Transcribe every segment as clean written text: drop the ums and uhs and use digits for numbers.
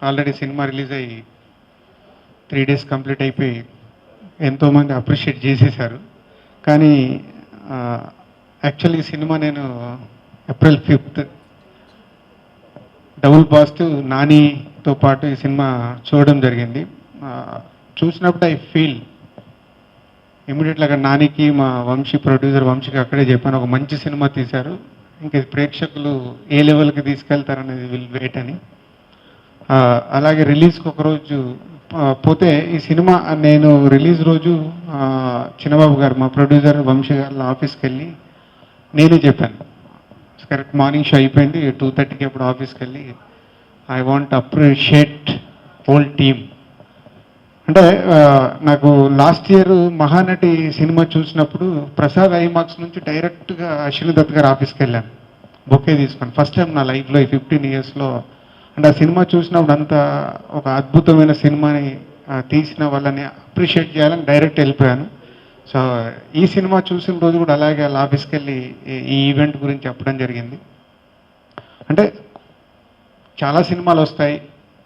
Already cinema release అయ్యి 3 days complete అయిపోయి ఎంతోమంది అప్రిషియేట్ చేసేశారు. కానీ యాక్చువల్లీ ఈ సినిమా నేను April 5th డబుల్ పాజిటివ్ నానితో పాటు ఈ సినిమా చూడడం జరిగింది. చూసినప్పుడు ఐ ఫీల్ ఇమీడియట్గా అక్కడ నానికి మా వంశీ ప్రొడ్యూసర్ వంశీకి అక్కడే చెప్పాను, ఒక మంచి సినిమా తీశారు, ఇంక ప్రేక్షకులు ఏ లెవెల్కి తీసుకెళ్తారనేది విల్ వెయిట్ అని. అలాగే రిలీజ్కి ఒకరోజు పోతే ఈ సినిమా నేను రిలీజ్ రోజు చిన్నబాబు గారు మా ప్రొడ్యూసర్ వంశీ గారు ఆఫీస్కి వెళ్ళి నేనే చెప్పాను, కరెక్ట్ మార్నింగ్ షో అయిపోయింది 2:30కి అప్పుడు ఆఫీస్కి వెళ్ళి I want appreciate whole team అంటే నాకు లాస్ట్ ఇయర్ మహానటి సినిమా చూసినప్పుడు ప్రసాద్ ఐమాక్స్ నుంచి డైరెక్ట్గా అశ్విని దత్ గారు ఆఫీస్కి వెళ్ళాను బొకే తీసుకొని. ఫస్ట్ టైం నా లైఫ్లో ఈ 15 yearsలో. అంటే ఆ సినిమా చూసినప్పుడు అంత ఒక అద్భుతమైన సినిమాని తీసిన వాళ్ళని అప్రిషియేట్ చేయాలని డైరెక్ట్ వెళ్ళిపోయాను. సో ఈ సినిమా చూసిన రోజు కూడా అలాగే వాళ్ళ ఆఫీస్కి వెళ్ళి ఈ ఈవెంట్ గురించి చెప్పడం జరిగింది. అంటే చాలా సినిమాలు వస్తాయి,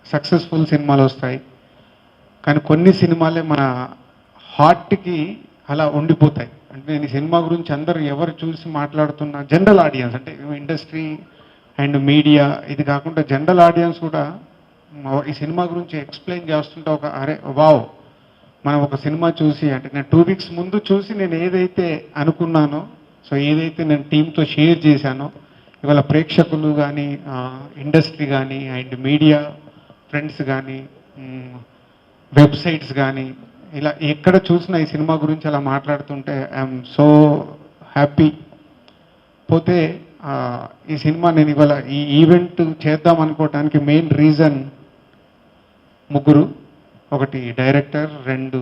సక్సెస్ఫుల్ సినిమాలు వస్తాయి, కానీ కొన్ని సినిమాలే మన హార్ట్కి అలా ఉండిపోతాయి. అంటే నేను ఈ సినిమా గురించి అందరూ ఎవరు చూసి మాట్లాడుతున్నా జనరల్ ఆడియన్స్ అంటే ఇండస్ట్రీ అండ్ మీడియా ఇది కాకుండా జనరల్ ఆడియన్స్ కూడా ఈ సినిమా గురించి ఎక్స్ప్లెయిన్ చేస్తుంటే ఒక అరే వావ్, మనం ఒక సినిమా చూసి అంటే నేను 2 weeks ముందు చూసి నేను ఏదైతే అనుకున్నానో, సో ఏదైతే నేను టీంతో షేర్ చేశానో ఇవాళ ప్రేక్షకులు కానీ ఇండస్ట్రీ కానీ అండ్ మీడియా ఫ్రెండ్స్ కానీ వెబ్సైట్స్ కానీ ఇలా ఎక్కడ చూసినా ఈ సినిమా గురించి అలా మాట్లాడుతుంటే ఐఎమ్ సో హ్యాపీ. పోతే ఈ సినిమా నేను ఇవాళ ఈ ఈవెంట్ చేద్దాం అనుకోవటానికి మెయిన్ రీజన్ ముగ్గురు, ఒకటి director, 2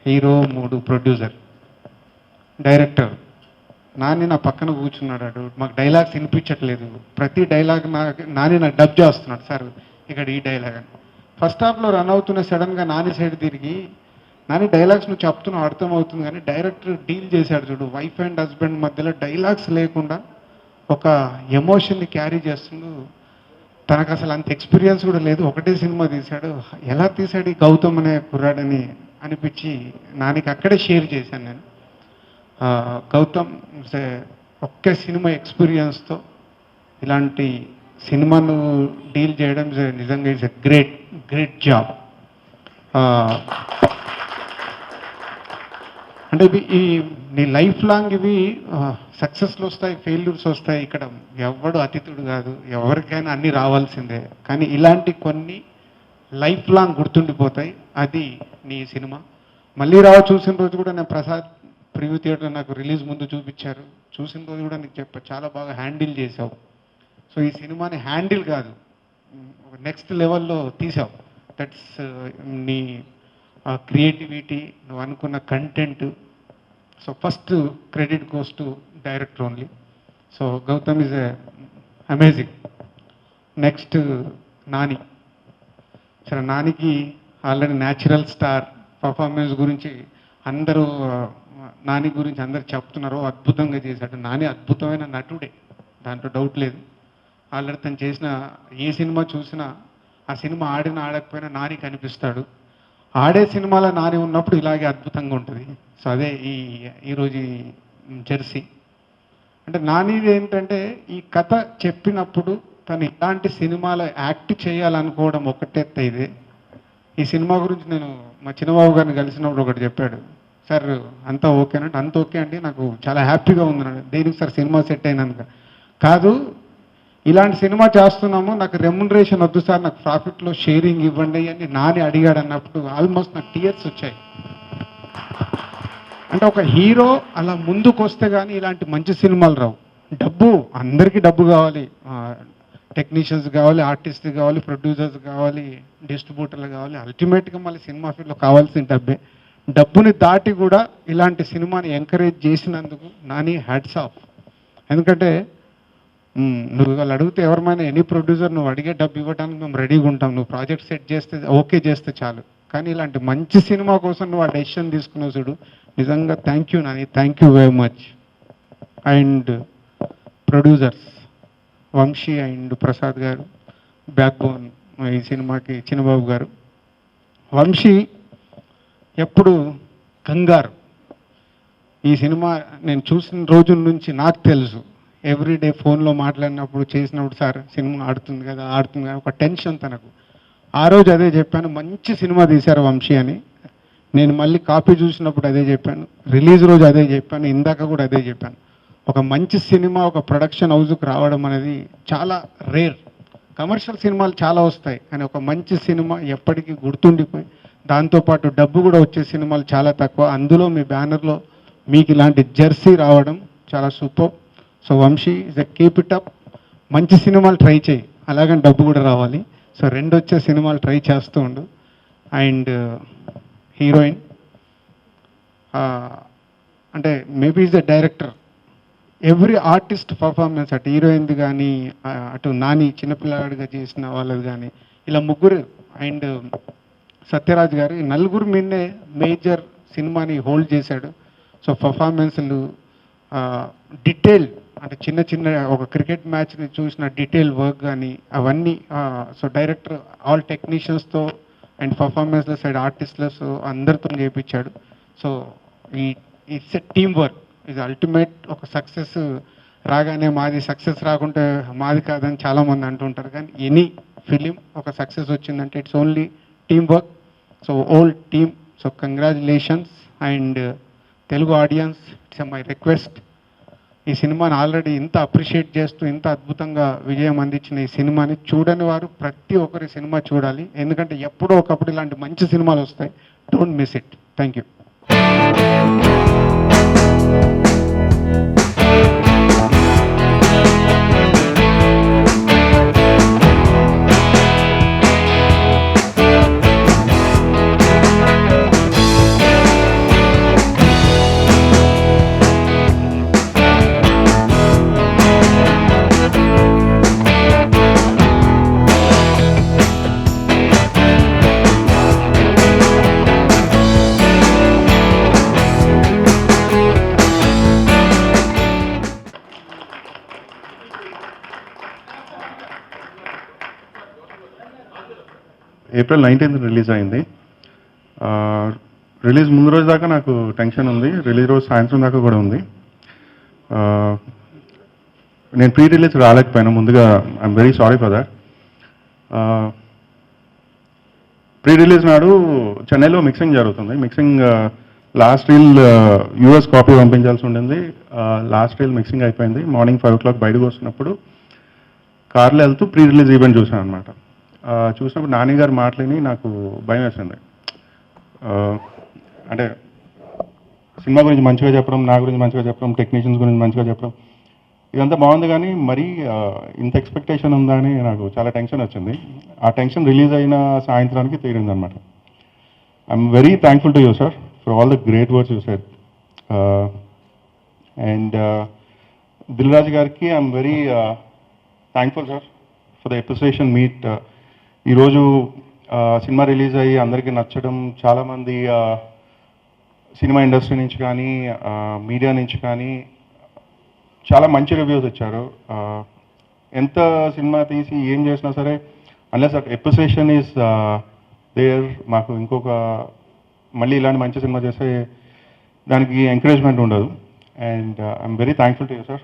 hero, 3 producer. Director Nani నా పక్కన కూర్చున్నాడు, మాకు డైలాగ్స్ వినిపించట్లేదు, ప్రతి డైలాగ్ నాని నాకు డబ్ చేస్తున్నాడు, సార్ ఇక్కడ ఈ డైలాగ్ అని. ఫస్ట్ హాఫ్లో రన్ అవుతున్న సడన్గా నాని సైడ్ తిరిగి నాని డైలాగ్స్ నువ్వు చెప్తున్నావు అర్థమవుతుంది, కానీ డైరెక్టర్ డీల్ చేశాడు చూడు, వైఫ్ అండ్ హస్బెండ్ మధ్యలో డైలాగ్స్ లేకుండా ఒక ఎమోషన్ని క్యారీ చేస్తుండు. తనకు అసలు అంత ఎక్స్పీరియన్స్ కూడా లేదు, ఒకటే సినిమా తీశాడు, ఎలా తీశాడు ఈ గౌతమ్ అనే కుర్రాడని అనిపించి నానికి అక్కడే షేర్ చేశాను నేను. గౌతమ్ ఒక్క సినిమా ఎక్స్పీరియన్స్తో ఇలాంటి సినిమాను డీల్ చేయడం నిజంగా ఇట్స్ ఎ గ్రేట్ జాబ్. అంటే ఈ నీ లైఫ్ లాంగ్ ఇవి సక్సెస్లు వస్తాయి, ఫెయిల్యూర్స్ వస్తాయి, ఇక్కడ ఎవడు అతిథుడు కాదు, ఎవరికైనా అన్నీ రావాల్సిందే, కానీ ఇలాంటి కొన్ని లైఫ్ లాంగ్ గుర్తుండిపోతాయి. అది నీ సినిమా. మళ్ళీ చూసిన రోజు కూడా నేను ప్రసాద్ ప్రివ్యూ థియేటర్ నాకు రిలీజ్ ముందు చూపించారు, చూసిన రోజు కూడా నీకు చెప్పా చాలా బాగా హ్యాండిల్ చేసావు. సో ఈ సినిమాని హ్యాండిల్ కాదు నెక్స్ట్ లెవెల్లో తీసావు. దట్స్ నీ క్రియేటివిటీ, నువ్వు అనుకున్న content. So first credit goes to director only. So Gautam is amazing. Next Nani. సరే నానికి ఆల్రెడీ న్యాచురల్ స్టార్ పర్ఫార్మెన్స్ గురించి అందరూ నాని గురించి అందరు చెప్తున్నారు, అద్భుతంగా చేశాడు. నాని అద్భుతమైన నటుడే, దాంట్లో డౌట్ లేదు. ఆల్రెడీ తను చేసిన ఏ సినిమా చూసినా ఆ సినిమా ఆడినా ఆడకపోయినా నాని కనిపిస్తాడు. ఆడే సినిమాలో నాని ఉన్నప్పుడు ఇలాగే అద్భుతంగా ఉంటుంది. సో అదే ఈరోజు జెర్సీ. అంటే నానిది ఏంటంటే ఈ కథ చెప్పినప్పుడు తను ఇలాంటి సినిమాలో యాక్ట్ చేయాలనుకోవడం ఒకటే ఇదే. ఈ సినిమా గురించి నేను మా చిన్నబాబు గారిని కలిసినప్పుడు ఒకటి చెప్పాడు, సార్ అంతా ఓకేనంటే అంత ఓకే అండి, నాకు చాలా హ్యాపీగా ఉందన్నాడు. దేనికి సార్ సినిమా సెట్ అయినందుకు కాదు, ఇలాంటి సినిమా చేస్తున్నాము, నాకు రెమ్యునరేషన్ వద్దు సార్, నాకు ప్రాఫిట్లో షేరింగ్ ఇవ్వండి అని నాని అడిగాడు అన్నప్పుడు ఆల్మోస్ట్ నాకు టీయర్స్ వచ్చాయి. అంటే ఒక హీరో అలా ముందుకు వస్తే కానీ ఇలాంటి మంచి సినిమాలు రావు. డబ్బు అందరికీ డబ్బు కావాలి, టెక్నీషియన్స్ కావాలి, ఆర్టిస్ట్ కావాలి, ప్రొడ్యూసర్స్ కావాలి, డిస్ట్రిబ్యూటర్లు కావాలి, అల్టిమేట్గా మళ్ళీ సినిమా ఫీల్డ్లో కావాల్సిన డబ్బే. డబ్బుని దాటి కూడా ఇలాంటి సినిమాని ఎంకరేజ్ చేసినందుకు నాని హ్యాట్స్ ఆఫ్. ఎందుకంటే నువ్వు వాళ్ళు అడిగితే ఎవరిమైనా ఎనీ ప్రొడ్యూసర్ నువ్వు అడిగే డబ్బు ఇవ్వడానికి మేము రెడీగా ఉంటాం, నువ్వు ప్రాజెక్ట్ సెట్ చేస్తే ఓకే చేస్తే చాలు, కానీ ఇలాంటి మంచి సినిమా కోసం నువ్వు ఆ డెసిషన్ తీసుకున్నావు చూడు, నిజంగా thank you Nani, thank you very much. And producers Vamsi and Prasad garu, back bone ఈ సినిమాకి చిన్నబాబు గారు. వంశీ ఎప్పుడు కంగారు. ఈ సినిమా నేను చూసిన రోజుల నుంచి నాకు తెలుసు, ఎవ్రీడే ఫోన్లో మాట్లాడినప్పుడు చేసినప్పుడు సార్ సినిమా ఆడుతుంది కదా ఒక టెన్షన్ తనకు. ఆ రోజు అదే చెప్పాను, మంచి సినిమా తీశారు వంశీ అని. నేను మళ్ళీ కాపీ చూసినప్పుడు అదే చెప్పాను, రిలీజ్ రోజు అదే చెప్పాను, ఇందాక కూడా అదే చెప్పాను. ఒక మంచి సినిమా ఒక ప్రొడక్షన్ హౌస్కి రావడం అనేది చాలా రేర్. కమర్షియల్ సినిమాలు చాలా వస్తాయి, కానీ ఒక మంచి సినిమా ఎప్పటికీ గుర్తుండిపోయి దాంతోపాటు డబ్బు కూడా వచ్చే సినిమాలు చాలా తక్కువ. అందులో మీ బ్యానర్లో మీకు ఇలాంటి జెర్సీ రావడం చాలా super. So Vamsi keep it up, మంచి సినిమాలు ట్రై చేయి, అలాగని డబ్బు కూడా రావాలి. సో రెండు వచ్చే సినిమాలు ట్రై చేస్తూ ఉండు. అండ్ హీరోయిన్ అంటే maybe is the director, every artist performance, అటు హీరోయిన్ది కానీ అటు నాని చిన్నపిల్లాడిగా చేసిన వాళ్ళది కానీ, ఇలా ముగ్గురు అండ్ సత్యరాజ్ గారు, ఈ నలుగురు మీదే మేజర్ సినిమాని హోల్డ్ చేశాడు. సో పర్ఫార్మెన్స్లు డీటెయిల్, అంటే చిన్న చిన్న ఒక క్రికెట్ మ్యాచ్ని చూసిన డీటెయిల్ వర్క్ కానీ అవన్నీ. సో డైరెక్టర్ ఆల్ టెక్నీషియన్స్తో అండ్ పర్ఫార్మెన్స్ల సైడ్ ఆర్టిస్ట్లతో అందరితో చేయించాడు. సో ఈ ఇట్స్ ఎ టీమ్ వర్క్, ఇది అల్టిమేట్. ఒక సక్సెస్ రాగానే మాది సక్సెస్ రాకుంటే మాది కాదని చాలామంది అంటుంటారు, కానీ ఎనీ ఫిలిం ఒక సక్సెస్ వచ్చిందంటే it's only team work. So whole team, so congratulations. And Telugu audience, it's my request, ఈ సినిమాని ఆల్రెడీ ఇంత అప్రిషియేట్ చేస్తూ ఇంత అద్భుతంగా విజయం అందించిన ఈ సినిమాని చూడని వారు ప్రతి ఒక్కరి సినిమా చూడాలి, ఎందుకంటే ఎప్పుడో ఒకప్పుడు ఇలాంటి మంచి సినిమాలు వస్తాయి. Don't miss it. Thank you. April 19th release అయింది. రిలీజ్ ముందు రోజు దాకా నాకు టెన్షన్ ఉంది, రిలీజ్ రోజు సాయంత్రం దాకా కూడా ఉంది. నేను ప్రీ రిలీజ్ రాలేకపోయాను, ముందుగా I'm very sorry for that. Pre release నాడు చెన్నైలో మిక్సింగ్ జరుగుతుంది. Mixing last reel US copy పంపించాల్సి ఉండింది. లాస్ట్ రీల్ మిక్సింగ్ అయిపోయింది. మార్నింగ్ 5 o'clock బయటకు వస్తున్నప్పుడు కార్లో వెళ్తూ ప్రీ రిలీజ్ ఈవెంట్ చూశాను అనమాట. చూసినప్పుడు నాని గారు మాటలని నాకు భయం వేసింది. అంటే సినిమా గురించి మంచిగా చెప్పడం, నా గురించి మంచిగా చెప్పడం, టెక్నీషియన్స్ గురించి మంచిగా చెప్పడం, ఇదంతా బాగుంది, కానీ మరీ ఇంత ఎక్స్పెక్టేషన్ ఉందా అని నాకు చాలా టెన్షన్ వచ్చింది. ఆ టెన్షన్ రిలీజ్ అయిన సాయంత్రానికి తీరింది అనమాట. I'm very thankful to you sir for all the great words you said. And Dil Raju గారికి I'm very thankful sir for the appreciation meet. ఈరోజు సినిమా రిలీజ్ అయ్యి అందరికీ నచ్చడం, చాలామంది సినిమా ఇండస్ట్రీ నుంచి కానీ మీడియా నుంచి కానీ చాలా మంచి రివ్యూస్ ఇచ్చారు. ఎంత సినిమా తీసి ఏం చేసినా సరే unless that appreciation is there, మాకు ఇంకొక మళ్ళీ ఇలాంటి మంచి సినిమా చేస్తే దానికి ఎంకరేజ్మెంట్ ఉండదు. And I'm very thankful to you sir.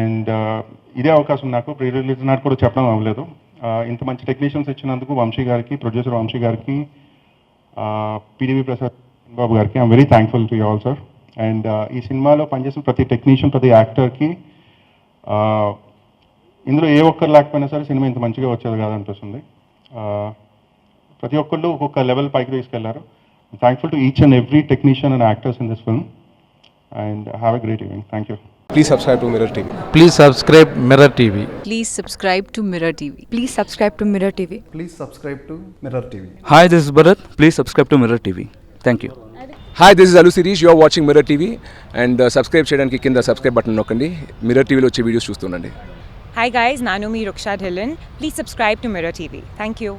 And ఇదే అవకాశం నాకు ప్రీ రిలీజ్ నాటి కూడా చెప్పడం అవ్వలేదు. ఇంత మంచి టెక్నీషియన్స్ ఇచ్చినందుకు వంశీ గారికి, ప్రొడ్యూసర్ వంశీ గారికి, పిడివి ప్రసాద్ బాబు గారికి I'm very thankful to you all sir. And ఈ సినిమాలో పనిచేసిన ప్రతి టెక్నీషియన్, ప్రతి యాక్టర్కి ఇందులో ఏ ఒక్కరు లేకపోయినా సరే సినిమా ఇంత మంచిగా వచ్చేది కాదనిపిస్తుంది. ప్రతి ఒక్కళ్ళు ఒక్కొక్క లెవెల్ పైకి తీసుకెళ్లారు. Thankful to each and every technician and actors in this film. And have a great evening. Thank you. Please subscribe to Mirror TV. Please subscribe Mirror TV. Please subscribe to Mirror TV. Please subscribe to Mirror TV. Please subscribe to Mirror TV. Hi, this is Bharat. Please subscribe to Mirror TV. Thank you. Hi, this is Alu Sirish. You are watching Mirror TV and subscribe cheyadaniki kinda subscribe button nokkandi. Mirror TV lo వచ్చే videos చూస్తుండండి. Hi guys, Nanu me Ruksha Dhillon. Please subscribe to Mirror TV. Thank you.